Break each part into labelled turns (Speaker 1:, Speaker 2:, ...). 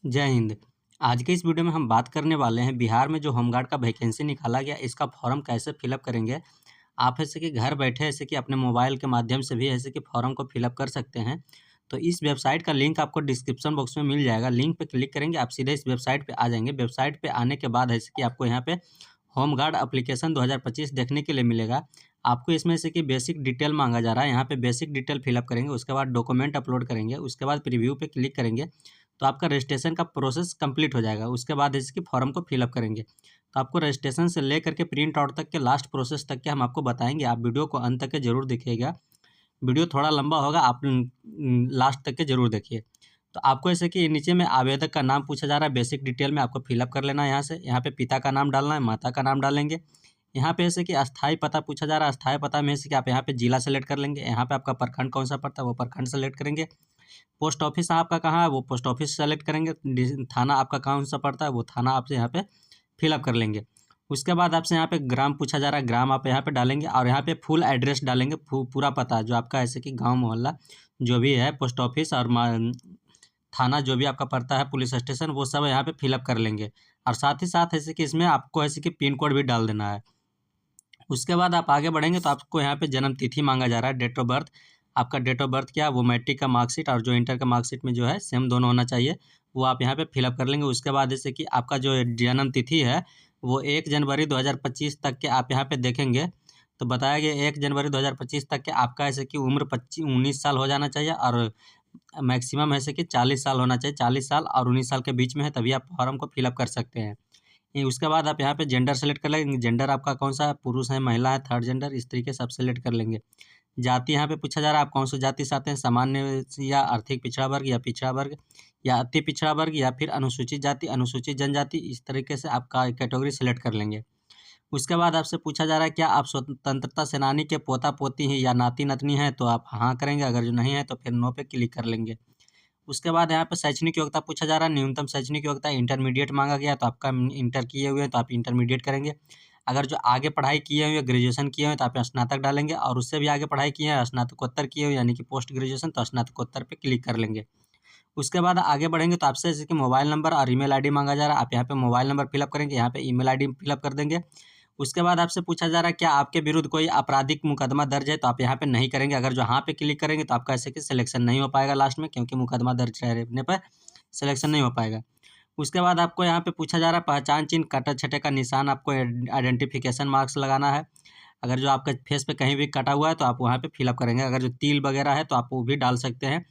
Speaker 1: जय हिंद। आज के इस वीडियो में हम बात करने वाले हैं बिहार में जो होमगार्ड का वैकेंसी निकाला गया, इसका फॉर्म कैसे फिलअप करेंगे। आप ऐसे कि घर बैठे ऐसे कि अपने मोबाइल के माध्यम से भी ऐसे कि फॉर्म को फिलअप कर सकते हैं। तो इस वेबसाइट का लिंक आपको डिस्क्रिप्शन बॉक्स में मिल जाएगा। लिंक पे क्लिक करेंगे, आप सीधे इस वेबसाइट पे आ जाएंगे। वेबसाइट पे आने के बाद ऐसे कि आपको यहाँ पे होमगार्ड एप्लीकेशन 2025 देखने के लिए मिलेगा। आपको इसमें से कि बेसिक डिटेल मांगा जा रहा है, यहाँ पे बेसिक डिटेल फिलअप करेंगे, उसके बाद डॉक्यूमेंट अपलोड करेंगे, उसके बाद प्रीव्यू पे क्लिक करेंगे तो आपका रजिस्ट्रेशन का प्रोसेस कंप्लीट हो जाएगा। उसके बाद इसकी फॉर्म को फिलअप करेंगे। तो आपको रजिस्ट्रेशन से लेकर के प्रिंट आउट तक के लास्ट प्रोसेस तक के हम आपको बताएंगे। आप वीडियो को अंत तक के जरूर देखिएगा। वीडियो थोड़ा लंबा होगा, आप लास्ट तक के जरूर देखिए। तो आपको ऐसे कि नीचे में आवेदक का नाम पूछा जा रहा है, बेसिक डिटेल में आपको फिलअप कर लेना है। यहाँ से यहाँ पे पिता का नाम डालना है, माता का नाम डालेंगे। यहाँ पे ऐसे कि अस्थाई पता पूछा जा रहा है, अस्थाई पता में ऐसे कि आप यहाँ पे जिला सेलेक्ट कर लेंगे। यहाँ पे आपका प्रखंड कौन सा पड़ता है वो प्रखंड सेलेक्ट करेंगे। पोस्ट ऑफिस आपका कहाँ है वो पोस्ट ऑफिस सेलेक्ट करेंगे। थाना आपका कौन सा पड़ता है वो थाना आपसे यहाँ पे फिलअप कर लेंगे। उसके बाद आपसे यहाँ पे ग्राम पूछा जा रहा है, ग्राम आप यहाँ पे डालेंगे और यहाँ पे फुल एड्रेस डालेंगे, पूरा पता जो आपका ऐसे कि गांव मोहल्ला जो भी है, पोस्ट ऑफिस और थाना जो भी आपका पड़ता है, पुलिस स्टेशन, वो सब यहाँ पे फिलअप कर लेंगे। और साथ ही साथ ऐसे कि इसमें आपको ऐसे कि पिन कोड भी डाल देना है। उसके बाद आप आगे बढ़ेंगे तो आपको यहाँ पे जन्म तिथि मांगा जा रहा है, डेट ऑफ बर्थ। आपका डेट ऑफ बर्थ क्या है वो मैट्रिक का मार्कशीट और जो इंटर का मार्कशीट में जो है सेम दोनों होना चाहिए, वो आप यहाँ पे फिलअप कर लेंगे। उसके बाद जैसे कि आपका जो जन्म तिथि है वो 1 जनवरी 2025 तक के आप यहाँ पे देखेंगे तो बताया गया 1 जनवरी 2025 तक के आपका ऐसे कि उम्र 19 साल हो जाना चाहिए और मैक्सिमम ऐसे कि 40 साल होना चाहिए। 40 साल और 19 साल के बीच में है तभी आप फॉर्म को फिलअप कर सकते हैं। उसके बाद आप यहाँ पे जेंडर सेलेक्ट कर लेंगे, जेंडर आपका कौन सा है, पुरुष है, महिला है, थर्ड जेंडर, इस तरीके से आप सेलेक्ट कर लेंगे। जाति यहाँ पे पूछा जा रहा है आप कौन सी जाति से आते हैं, सामान्य या आर्थिक पिछड़ा वर्ग या पिछड़ा वर्ग या अति पिछड़ा वर्ग या फिर अनुसूचित जाति, अनुसूचित जनजाति, इस तरीके से आपका कैटेगरी सेलेक्ट कर लेंगे। उसके बाद आपसे पूछा जा रहा है क्या आप स्वतंत्रता सेनानी के पोता पोती हैं या नाती नतनी हैं, तो आप हाँ करेंगे, अगर जो नहीं है तो फिर नो पे क्लिक कर लेंगे। उसके बाद यहाँ पे शैक्षणिक योग्यता पूछा जा रहा है, न्यूनतम शैक्षणिक योग्यता इंटरमीडिएट मांगा गया तो आपका इंटर किए हुए हैं तो आप इंटरमीडिएट करेंगे। अगर जो आगे पढ़ाई किए हुए ग्रेजुएशन किए हुए तो आप स्नातक डालेंगे और उससे भी आगे पढ़ाई किए हैं स्नातकोत्तर किए हुए यानी कि पोस्ट ग्रेजुएशन तो स्नातकोत्तर पे क्लिक कर लेंगे। उसके बाद आगे बढ़ेंगे तो आपसे जैसे कि मोबाइल नंबर और ईमेल आईडी मांगा जा रहा है, आप यहाँ पे मोबाइल नंबर फिलअप करेंगे, यहाँ पे ईमेल आईडी फिलअप कर देंगे। उसके बाद आपसे पूछा जा रहा है क्या आपके विरुद्ध कोई आपराधिक मुकदमा दर्ज है, तो आप यहाँ पे नहीं करेंगे। अगर जो हाँ पे क्लिक करेंगे तो आपका ऐसे कि सिलेक्शन नहीं हो पाएगा लास्ट में, क्योंकि मुकदमा दर्ज रहने पर सिलेक्शन नहीं हो पाएगा। उसके बाद आपको यहाँ पे पूछा जा रहा है पहचान चिन्ह, कटा छटे का निशान, आपको आइडेंटिफिकेशन मार्क्स लगाना है। अगर जो आपका फेस पे कहीं भी कटा हुआ है तो आप वहाँ पे फिलअप करेंगे। अगर जो तिल वगैरह है तो आप वो भी डाल सकते हैं।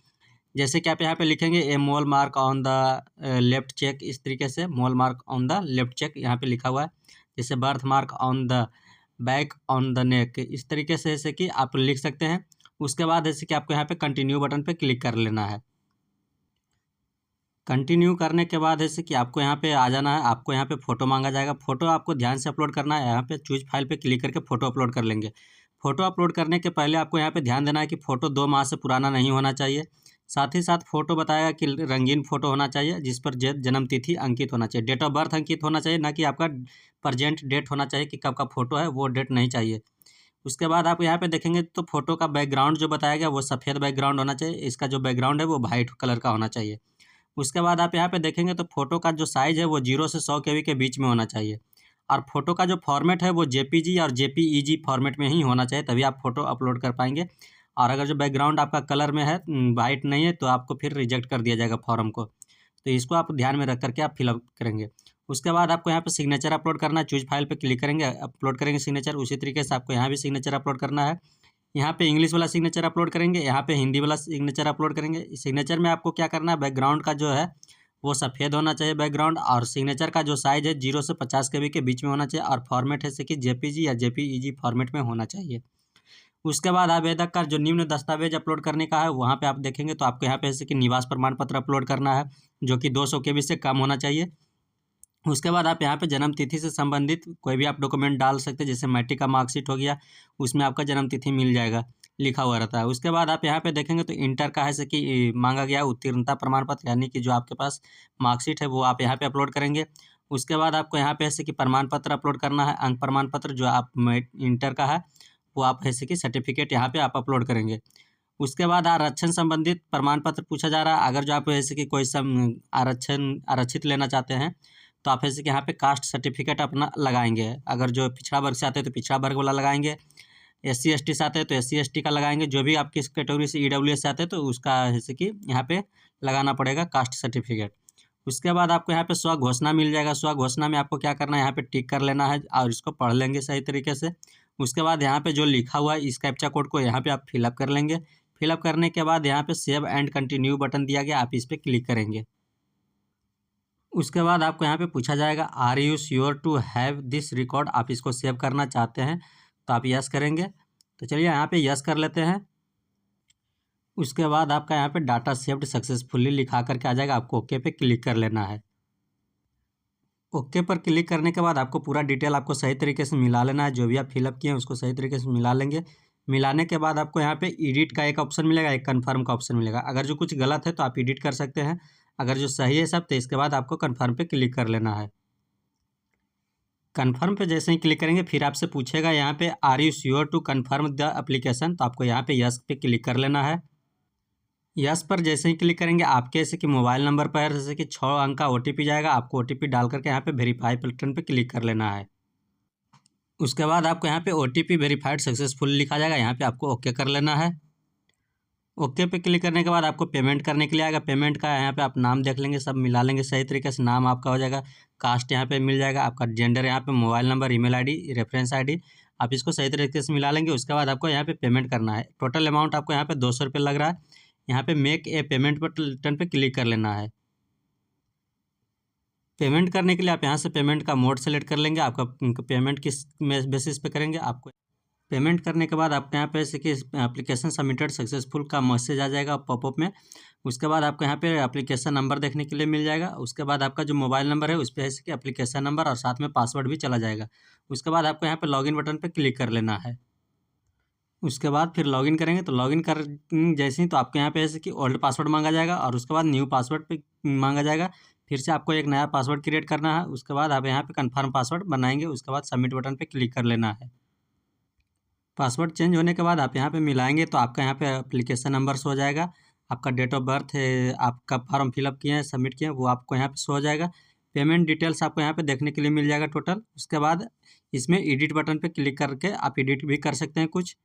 Speaker 1: जैसे कि आप यहाँ पे लिखेंगे a mole mark on the left cheek, इस तरीके से mole mark on the left cheek यहाँ पे लिखा हुआ है। जैसे birth mark on the back on the neck, इस तरीके से जैसे कि आप लिख सकते हैं। उसके बाद जैसे कि आपको यहाँ पे कंटिन्यू बटन पे क्लिक कर लेना है। कंटिन्यू करने के बाद जैसे कि आपको यहाँ पे आ जाना है। आपको यहाँ पे फ़ोटो मांगा जाएगा, फ़ोटो आपको ध्यान से अपलोड करना है। यहाँ पे चूज फाइल पे क्लिक करके फ़ोटो अपलोड कर लेंगे। फ़ोटो अपलोड करने के पहले आपको यहाँ पे ध्यान देना है कि फ़ोटो 2 माह से पुराना नहीं होना चाहिए। साथ ही साथ फ़ोटो बताएगा कि रंगीन फ़ोटो होना चाहिए जिस पर जन्म तिथि अंकित होना चाहिए, डेट ऑफ बर्थ अंकित होना चाहिए, ना कि आपका प्रजेंट डेट होना चाहिए कि कब का फ़ोटो है वो डेट नहीं चाहिए। उसके बाद आप यहाँ पे देखेंगे तो फ़ोटो का बैकग्राउंड जो बताया गया वो सफ़ेद बैकग्राउंड होना चाहिए, इसका जो बैकग्राउंड है वो वाइट कलर का होना चाहिए। उसके बाद आप यहाँ पे देखेंगे तो फ़ोटो का जो साइज़ है वो 0 से 100 केबी के बीच में होना चाहिए और फ़ोटो का जो फॉर्मेट है वो जेपीजी और जेपीईजी फॉर्मेट में ही होना चाहिए, तभी आप फ़ोटो अपलोड कर पाएंगे। और अगर जो बैकग्राउंड आपका कलर में है वाइट नहीं है तो आपको फिर रिजेक्ट कर दिया जाएगा फॉर्म को। तो इसको आप ध्यान में रख करके आप फिलअप करेंगे। उसके बाद आपको यहाँ पे सिग्नेचर अपलोड करना है, चूज फाइल पे क्लिक करेंगे, अपलोड करेंगे सिग्नेचर। उसी तरीके से आपको यहाँ भी सिग्नेचर अपलोड करना है। यहाँ पे इंग्लिश वाला सिग्नेचर अपलोड करेंगे, यहाँ पे हिंदी वाला सिग्नेचर अपलोड करेंगे। सिग्नेचर में आपको क्या करना है, बैकग्राउंड का जो है वो सफ़ेद होना चाहिए बैकग्राउंड, और सिग्नेचर का जो साइज़ है 0 से 50 केबी के बीच में होना चाहिए और फॉर्मेट है जैसे कि जेपीजी या जेपीईजी फॉर्मेट में होना चाहिए। उसके बाद आवेदक का जो निम्न दस्तावेज अपलोड करने का है वहाँ पे आप देखेंगे तो आपको यहाँ पे जैसे कि निवास प्रमाण पत्र अपलोड करना है जो कि 200 केबी से कम होना चाहिए। उसके बाद आप यहाँ पे जन्म तिथि से संबंधित कोई भी आप डॉक्यूमेंट डाल सकते हैं, जैसे मैट्रिक का मार्कशीट हो गया, उसमें आपका जन्म तिथि मिल जाएगा, लिखा हुआ रहता है। उसके बाद आप यहाँ पे देखेंगे तो इंटर का है जैसे कि मांगा गया उत्तीर्णता प्रमाण पत्र, यानी कि जो आपके पास मार्कशीट है वो आप यहाँ पे अपलोड करेंगे। उसके बाद आपको यहाँ पे ऐसे कि प्रमाण पत्र अपलोड करना है, अंक प्रमाण पत्र जो आप इंटर का है वो आप ऐसे कि सर्टिफिकेट यहाँ पे आप अपलोड करेंगे। उसके बाद आरक्षण संबंधित प्रमाण पत्र पूछा जा रहा है। अगर जो आप जैसे कि कोई आरक्षित लेना चाहते हैं तो आप जैसे कि यहाँ पे कास्ट सर्टिफिकेट अपना लगाएंगे। अगर जो पिछड़ा वर्ग से आते हैं तो पिछड़ा वर्ग वाला लगाएंगे, SC ST से आते हैं तो SC ST का लगाएंगे। जो भी आप किस कैटेगरी से EWS से आते हैं तो उसका जैसे कि यहाँ पे लगाना पड़ेगा कास्ट सर्टिफिकेट। उसके बाद आपको यहाँ पे स्व घोषणा मिल जाएगा। स्व घोषणा में आपको क्या करना है, यहाँ पे टिक कर लेना है और इसको पढ़ लेंगे सही तरीके से। उसके बाद यहाँ पे जो लिखा हुआ है इस कैप्चा कोड को यहाँ पे आप फिलअप कर लेंगे। फिलअप करने के बाद यहाँ पे सेव एंड कंटिन्यू बटन दिया गया, आप इस पर क्लिक करेंगे। उसके बाद आपको यहाँ पे पूछा जाएगा are you sure to have this record, आप इसको सेव करना चाहते हैं तो आप यस करेंगे। तो चलिए यहाँ पे यस कर लेते हैं। उसके बाद आपका यहाँ पे डाटा सेव्ड सक्सेसफुली लिखा करके आ जाएगा, आपको ओके पे क्लिक कर लेना है। ओके पर क्लिक करने के बाद आपको पूरा डिटेल आपको सही तरीके से मिला लेना है। जो भी आप फिलअप किए हैं उसको सही तरीके से मिला लेंगे। मिलाने के बाद आपको यहाँ पे एडिट का एक ऑप्शन मिलेगा, एक कन्फर्म का ऑप्शन मिलेगा। अगर जो कुछ गलत है तो आप एडिट कर सकते हैं, अगर जो सही है सब तो इसके बाद आपको कन्फर्म पे क्लिक कर लेना है। कन्फर्म पे जैसे ही क्लिक करेंगे फिर आपसे पूछेगा यहाँ पे are you sure to confirm the application, तो आपको यहाँ पे यस पे क्लिक कर लेना है। यस पर जैसे ही क्लिक करेंगे आपके जैसे कि मोबाइल नंबर पर जैसे कि 6 अंक का OTP जाएगा, आपको OTP डाल करके यहाँ पे वेरीफाई बटन पे क्लिक कर लेना है। उसके बाद आपको यहाँ पे OTP वेरीफाइड सक्सेसफुल लिखा जाएगा, यहाँ पे आपको ओके कर लेना है। ओके पे क्लिक करने के बाद आपको पेमेंट करने के लिए आएगा। पेमेंट का यहाँ पे आप नाम देख लेंगे, सब मिला लेंगे सही तरीके से। नाम आपका हो जाएगा, कास्ट यहाँ पे मिल जाएगा, आपका जेंडर यहाँ पे, mobile number, email ID, reference ID, आप इसको सही तरीके से मिला लेंगे। उसके बाद आपको यहाँ पे पेमेंट करना है। टोटल अमाउंट आपको यहाँ पे 200 रुपये लग रहा है। यहाँ पे मेक ए पेमेंट बटन पे क्लिक कर लेना है। पेमेंट करने के लिए आप यहाँ से पेमेंट का मोड सेलेक्ट कर लेंगे। आपका पेमेंट किस बेसिस पे करेंगे, आपको पेमेंट करने के बाद आपके यहाँ पे जैसे कि एप्लीकेशन सबमिटेड सक्सेसफुल का मैसेज आ जाएगा पॉपअप में। उसके बाद आपको यहाँ पे एप्लीकेशन नंबर देखने के लिए मिल जाएगा। उसके बाद आपका जो मोबाइल नंबर है उस पर जैसे कि एप्लीकेशन नंबर और साथ में पासवर्ड भी चला जाएगा। उसके बाद आपको यहाँ पे लॉगिन बटन पे क्लिक कर लेना है। उसके बाद फिर लॉगिन करेंगे तो लॉगिन कर जैसे ही तो आपके यहाँ पे जैसे कि ओल्ड पासवर्ड मांगा जाएगा और उसके बाद न्यू पासवर्ड पे मांगा जाएगा। फिर से आपको एक नया पासवर्ड क्रिएट करना है। उसके बाद आप यहाँ पे कंफर्म पासवर्ड बनाएंगे। उसके बाद सबमिट बटन पे क्लिक कर लेना है। पासवर्ड चेंज होने के बाद आप यहाँ पे मिलाएंगे तो आपका यहाँ पे एप्लीकेशन नंबर शो हो जाएगा। आपका डेट ऑफ बर्थ है, आपका फॉर्म फिलअप किए हैं, सबमिट किए हैं, वो आपको यहाँ पे शो हो जाएगा। पेमेंट डिटेल्स आपको यहाँ पे देखने के लिए मिल जाएगा टोटल। उसके बाद इसमें एडिट बटन पे क्लिक करके आप एडिट भी कर सकते हैं कुछ।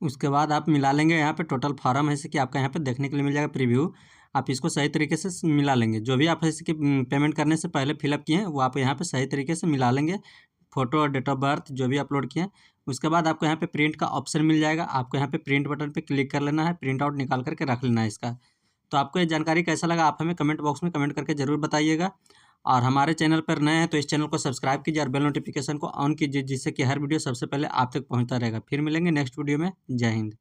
Speaker 1: उसके बाद आप मिला लेंगे। यहाँ पे टोटल फार्म है जैसे कि आपका यहाँ पे देखने के लिए मिल जाएगा प्रीव्यू। आप इसको सही तरीके से मिला लेंगे। जो भी आप जैसे कि पेमेंट करने से पहले फिलअप किए हैं वो आप यहाँ पे सही तरीके से मिला लेंगे। फ़ोटो और डेट ऑफ बर्थ जो भी अपलोड किए हैं। उसके बाद आपको यहाँ पे प्रिंट का ऑप्शन मिल जाएगा। आपको यहाँ पे प्रिंट बटन पे क्लिक कर लेना है, प्रिंट आउट निकाल करके रख लेना है इसका। तो आपको ये जानकारी कैसा लगा आप हमें कमेंट बॉक्स में कमेंट करके ज़रूर बताइएगा। और हमारे चैनल पर नए हैं तो इस चैनल को सब्सक्राइब कीजिए और बेल नोटिफिकेशन को ऑन कीजिए, जिससे कि हर वीडियो सबसे पहले आप तक पहुँचता रहेगा। फिर मिलेंगे नेक्स्ट वीडियो में। जय हिंद।